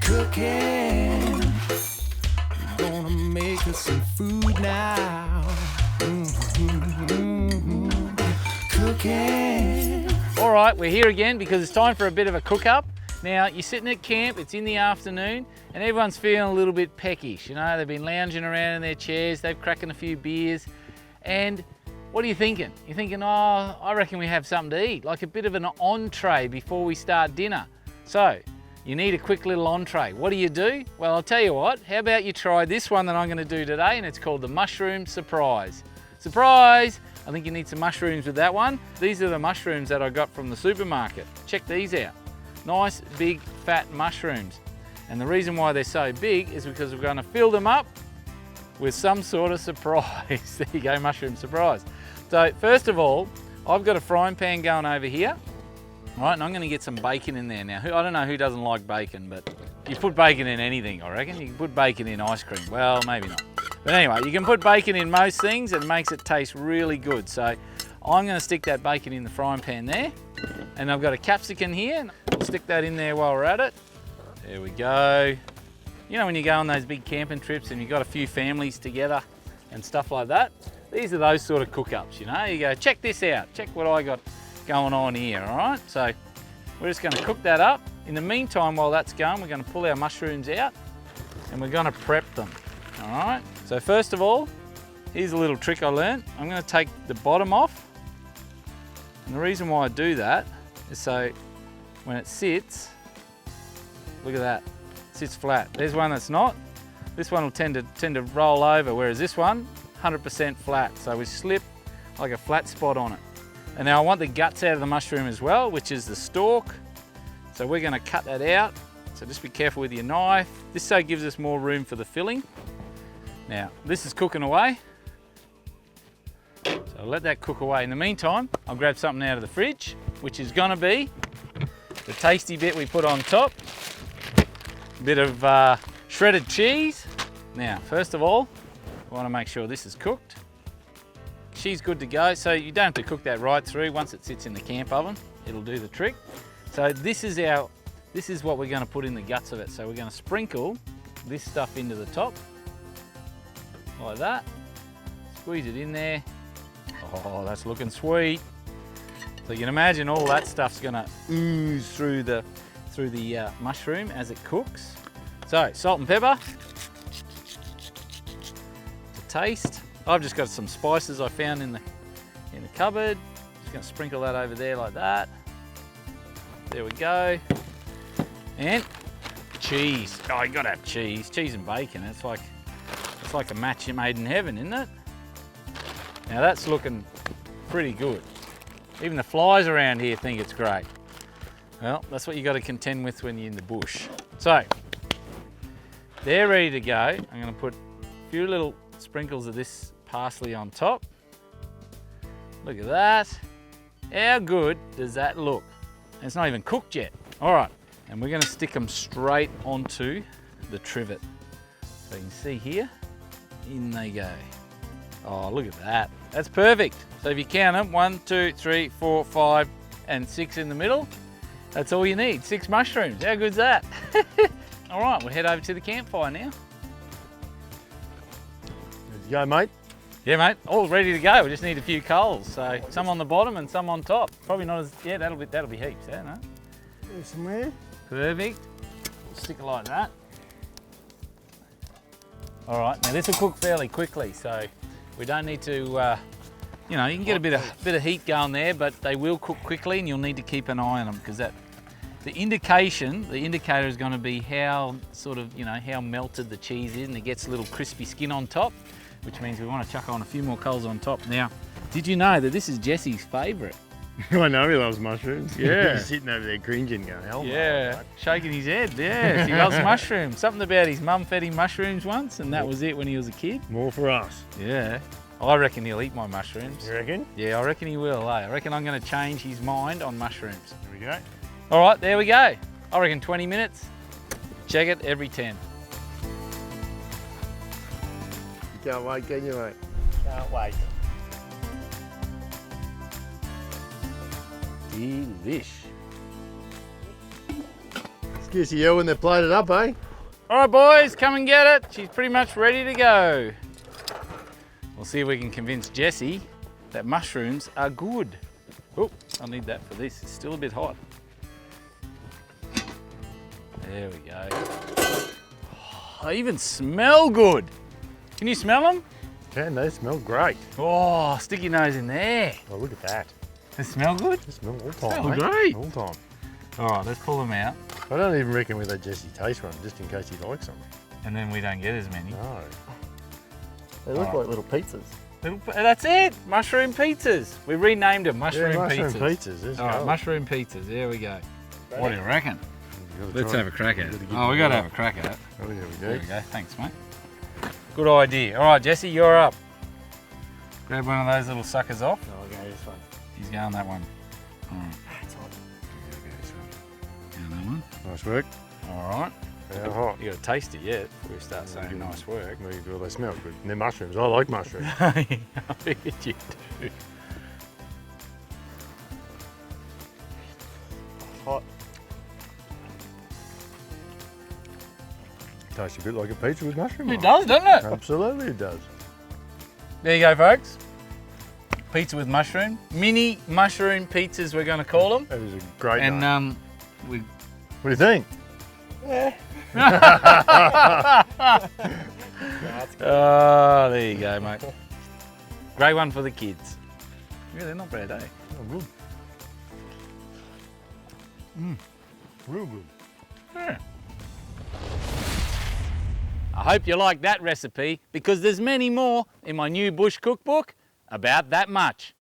Cooking, we're gonna make us some food now. Cooking. All right, we're here again because it's time for a bit of a cook-up. Now, you're sitting at camp, it's in the afternoon, and everyone's feeling a little bit peckish. You know, they've been lounging around in their chairs, they've cracking a few beers, and what are you thinking? You're thinking, oh, I reckon we have something to eat, like a bit of an entree before we start dinner. So, you need a quick little entree. What do? Well, I'll tell you what, how about you try this one that I'm gonna do today, and it's called the mushroom surprise. Surprise! I think you need some mushrooms with that one. These are the mushrooms that I got from the supermarket. Check these out. Nice, big, fat mushrooms. And the reason why they're so big is because we're gonna fill them up with some sort of surprise. There you go, mushroom surprise. So first of all, I've got a frying pan going over here. All right, and I'm gonna get some bacon in there now. I don't know who doesn't like bacon, but you put bacon in anything, I reckon. You can put bacon in ice cream. Well, maybe not. But anyway, you can put bacon in most things and it makes it taste really good. So I'm gonna stick that bacon in the frying pan there. And I've got a capsicum here. Stick that in there while we're at it. There we go. You know when you go on those big camping trips and you've got a few families together and stuff like that? These are those sort of cook-ups, you know? You go, check this out, check what I got going on here, all right? So we're just gonna cook that up. In the meantime, while that's going, we're gonna pull our mushrooms out and we're gonna prep them, all right? So first of all, here's a little trick I learned. I'm gonna take the bottom off. And the reason why I do that is so when it sits, look at that, it sits flat. There's one that's not. This one will tend to roll over, whereas this one, 100% flat. So we slip like a flat spot on it. And now I want the guts out of the mushroom as well, which is the stalk. So we're gonna cut that out. So just be careful with your knife. This so gives us more room for the filling. Now, this is cooking away. So I'll let that cook away. In the meantime, I'll grab something out of the fridge, which is gonna be the tasty bit we put on top. A bit of shredded cheese. Now, first of all, I wanna make sure this is cooked. Cheese good to go, so you don't have to cook that right through. Once it sits in the camp oven, it'll do the trick. So this is what we're gonna put in the guts of it. So we're gonna sprinkle this stuff into the top, like that. Squeeze it in there. Oh, that's looking sweet. So you can imagine all that stuff's gonna ooze through the mushroom as it cooks. So salt and pepper to taste. I've just got some spices I found in the cupboard. Just gonna sprinkle that over there like that. There we go. And cheese. Oh, you gotta have cheese. Cheese and bacon. It's like a match made in heaven, isn't it? Now that's looking pretty good. Even the flies around here think it's great. Well, that's what you got to contend with when you're in the bush. So, they're ready to go. I'm going to put a few little sprinkles of this parsley on top. Look at that. How good does that look? And it's not even cooked yet. All right, and we're going to stick them straight onto the trivet. So you can see here, in they go. Oh, look at that. That's perfect. So if you count them, 1, 2, 3, 4, 5, and 6 in the middle, that's all you need, 6 mushrooms. How good's that? All right, we'll head over to the campfire now. Good to go, mate. Yeah, mate, all ready to go. We just need a few coals. So some on the bottom and some on top. Probably not as, yeah, that'll be heaps, yeah, no? There's some there. Perfect. We'll stick it like that. All right, now this will cook fairly quickly, so we don't need to, you know, you can get a bit of heat going there, but they will cook quickly and you'll need to keep an eye on them because the indicator is going to be how sort of, you know, how melted the cheese is and it gets a little crispy skin on top, which means we want to chuck on a few more coals on top. Now, did you know that this is Jesse's favourite? I know he loves mushrooms. Yeah. He's sitting over there cringing going, hell yeah, no, shaking his head, yeah. He loves mushrooms. Something about his mum fed him mushrooms once and that was it when he was a kid. More for us. Yeah. I reckon he'll eat my mushrooms. You reckon? Yeah, I reckon he will, eh? I reckon I'm going to change his mind on mushrooms. Here we go. All right, there we go. I reckon 20 minutes. Check it every 10. You can't wait, can you, mate? Can't wait. Delish. Gives you yell when they're plated up, eh? All right, boys, come and get it. She's pretty much ready to go. We'll see if we can convince Jessie that mushrooms are good. Oh, I'll need that for this. It's still a bit hot. There we go. Oh, they even smell good. Can you smell them? Can they smell great? Oh, stick your nose in there. Oh, look at that. They smell good? They smell all time, Smell mate. great. All time. All right, let's pull them out. I don't even reckon we let Jesse taste one, just in case he likes them. And then we don't get as many. No. They look like little pizzas. That's it, mushroom pizzas. We renamed them mushroom mushroom pizzas. pizzas. Let's All right, go. mushroom pizzas, there we go. What do you reckon? You gotta Let's try have a crack at it. gotta give Oh, we it got to a have a crack at it. Oh, yeah, we There do. we go, thanks mate. Good idea. All right, Jesse, you're up. Grab one of those little suckers off. No, I'll go this one. He's going that one. All right, It's hot. going that one. Nice work. All right. How hot? You got to taste it yet before we start saying nice work. Well, they smell good. And they're mushrooms. I like mushrooms. I bet you do. Hot. Tastes a bit like a pizza with mushrooms. It on does, doesn't it? Absolutely, it does. There you go, folks. Pizza with mushroom. Mini mushroom pizzas, we're going to call them. That is a great And name. we What do you think? oh, there you go, mate. Great one for the kids. Yeah, they're not bad, eh? Oh, good. Real good. Yeah. I hope you like that recipe because there's many more in my new bush cookbook about that much.